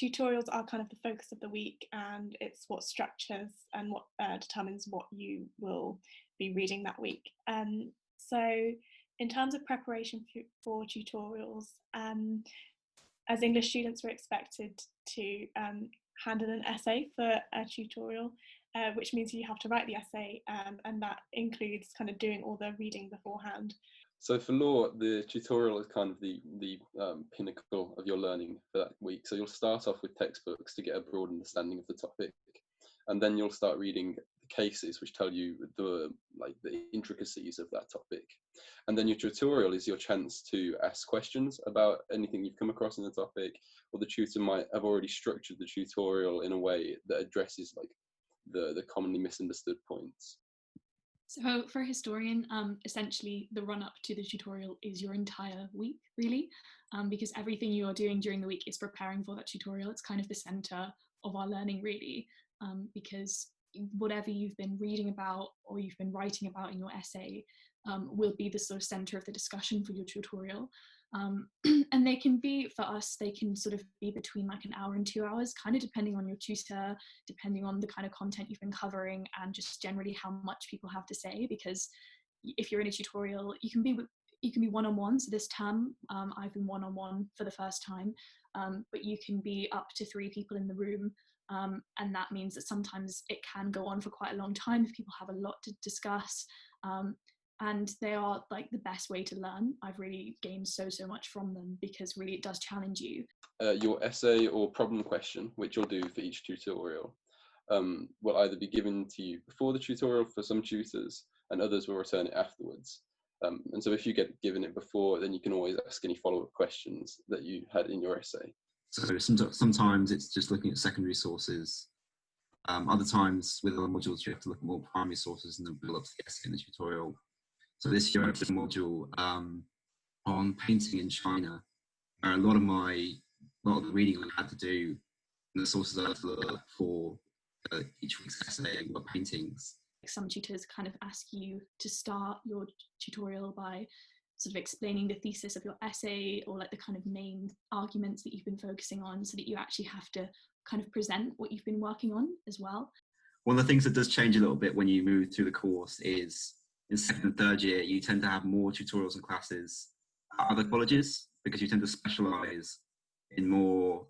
tutorials are kind of the focus of the week, and it's what structures and what determines what you will be reading that week. So in terms of preparation for tutorials, as English students, we're expected to hand in an essay for a tutorial, which means you have to write the essay, and that includes kind of doing all the reading beforehand. So for law, the tutorial is kind of the pinnacle of your learning for that week. So you'll start off with textbooks to get a broad understanding of the topic, and then you'll start reading the cases which tell you the intricacies of that topic. And then your tutorial is your chance to ask questions about anything you've come across in the topic, or the tutor might have already structured the tutorial in a way that addresses like the commonly misunderstood points. So for a historian, essentially the run up to the tutorial is your entire week, really, because everything you are doing during the week is preparing for that tutorial. It's kind of the center of our learning, really, because whatever you've been reading about or you've been writing about in your essay will be the sort of center of the discussion for your tutorial. And they can be, for us, they can sort of be between like an hour and 2 hours, kind of depending on your tutor, depending on the kind of content you've been covering, and just generally how much people have to say. Because if you're in a tutorial, you can be one-on-one. So this term, I've been one-on-one for the first time, but you can be up to 3 people in the room. And that means that sometimes it can go on for quite a long time if people have a lot to discuss. And they are like the best way to learn. I've really gained so much from them, because really it does challenge you. Your essay or problem question, which you'll do for each tutorial, will either be given to you before the tutorial for some tutors, and others will return it afterwards. And so if you get given it before, then you can always ask any follow-up questions that you had in your essay. So sometimes it's just looking at secondary sources. Other times with other modules, you have to look at more primary sources and then build up the essay in the tutorial. So this year I did a module on painting in China, where a lot of the reading I had to do, and the sources I had to look for each week's essay were paintings. Some tutors kind of ask you to start your tutorial by sort of explaining the thesis of your essay, or like the kind of main arguments that you've been focusing on, so that you actually have to kind of present what you've been working on as well. One of the things that does change a little bit when you move through the course is in second and third year, you tend to have more tutorials and classes at other colleges, because you tend to specialise in more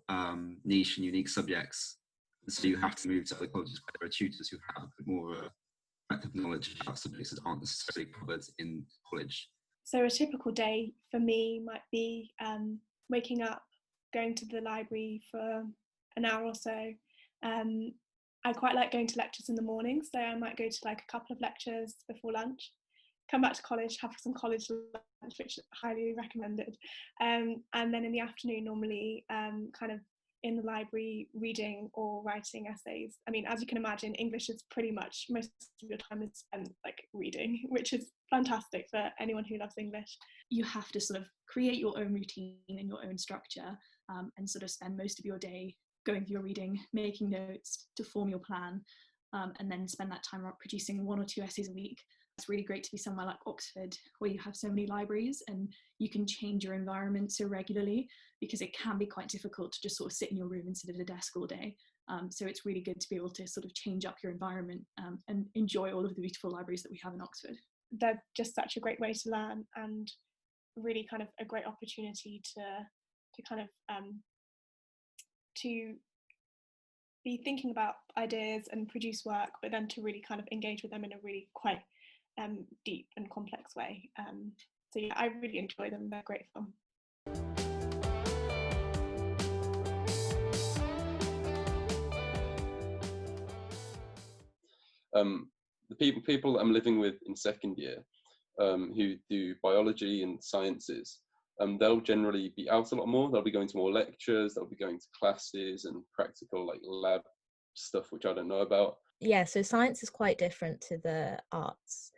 niche and unique subjects. And so you have to move to other colleges where there are tutors who have a bit more of a breadth of knowledge about subjects that aren't necessarily covered in college. So a typical day for me might be waking up, going to the library for an hour or so. I quite like going to lectures in the morning, so I might go to like a couple of lectures before lunch, come back to college, have some college lunch, which is highly recommended, and then in the afternoon normally kind of in the library reading or writing essays. I mean, as you can imagine, English is pretty much most of your time is spent like reading, which is fantastic for anyone who loves English. You have to sort of create your own routine and your own structure, and sort of spend most of your day going through your reading, making notes to form your plan, and then spend that time producing 1 or 2 essays a week. It's really great to be somewhere like Oxford, where you have so many libraries and you can change your environment so regularly, because it can be quite difficult to just sort of sit in your room and sit at a desk all day. So it's really good to be able to sort of change up your environment and enjoy all of the beautiful libraries that we have in Oxford. They're just such a great way to learn, and really kind of a great opportunity to kind of to be thinking about ideas and produce work, but then to really kind of engage with them in a really quite deep and complex way. So yeah, I really enjoy them. They're great fun. The people I'm living with in second year who do biology and sciences, they'll generally be out a lot more. They'll be going to more lectures, they'll be going to classes and practical like lab stuff, which I don't know about. Yeah, so science is quite different to the arts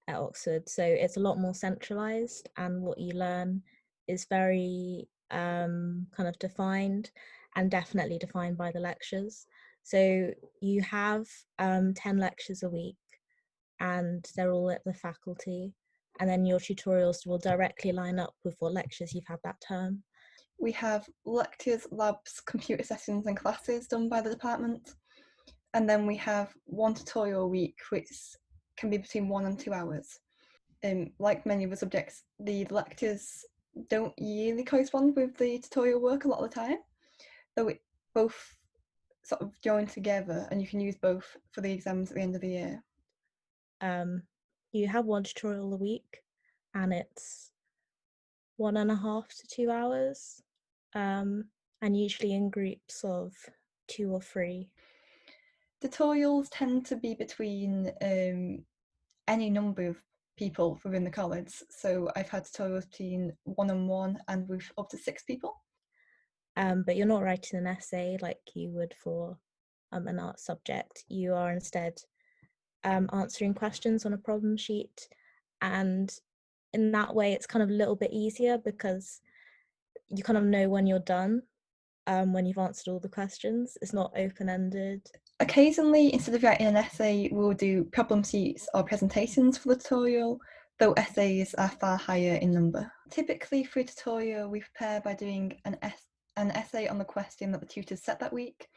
at Oxford. So it's a lot more centralised, and what you learn is very kind of defined, and definitely defined by the lectures. So you have 10 lectures a week, and they're all at the faculty. And then your tutorials will directly line up with what lectures you've had that term. we have lectures, labs, computer sessions and classes done by the department. And then we have one tutorial a week, which can be between 1 and 2 hours. Like many of the subjects, the lectures don't really correspond with the tutorial work a lot of the time, though it both sort of join together and you can use both for the exams at the end of the year. You have one tutorial a week and it's 1.5 to 2 hours, and usually in groups of 2 or 3. Tutorials tend to be between any number of people within the college. So I've had tutorials between 1-on-1 and with up to 6 people. But you're not writing an essay like you would for an art subject. You are instead answering questions on a problem sheet, and in that way it's kind of a little bit easier because you kind of know when you're done, when you've answered all the questions. It's not open-ended. Occasionally, instead of writing an essay, we'll do problem sheets or presentations for the tutorial, though essays are far higher in number. Typically for a tutorial, we prepare by doing an essay on the question that the tutors set that week.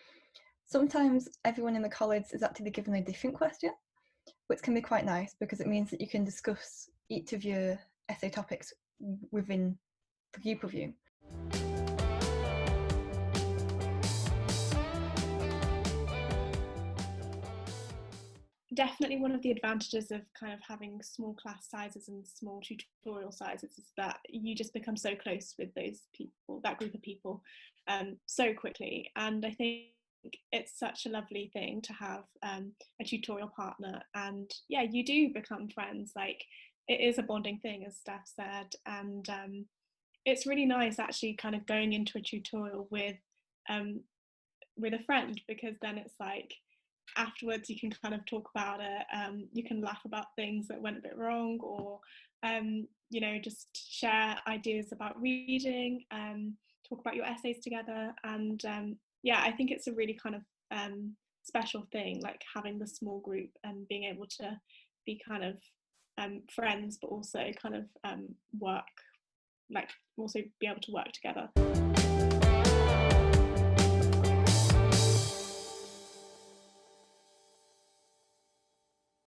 Sometimes everyone in the college is actually given a different question, which can be quite nice because it means that you can discuss each of your essay topics within the group of you. Definitely one of the advantages of kind of having small class sizes and small tutorial sizes is that you just become so close with those people, that group of people, so quickly. And I think it's such a lovely thing to have a tutorial partner, and yeah, you do become friends. Like, it is a bonding thing, as Steph said, and it's really nice actually kind of going into a tutorial with a friend, because then it's like afterwards you can kind of talk about it, you can laugh about things that went a bit wrong, or you know, just share ideas about reading, talk about your essays together, and yeah, I think it's a really kind of special thing, like having the small group and being able to be kind of friends, but also kind of work, like also be able to work together.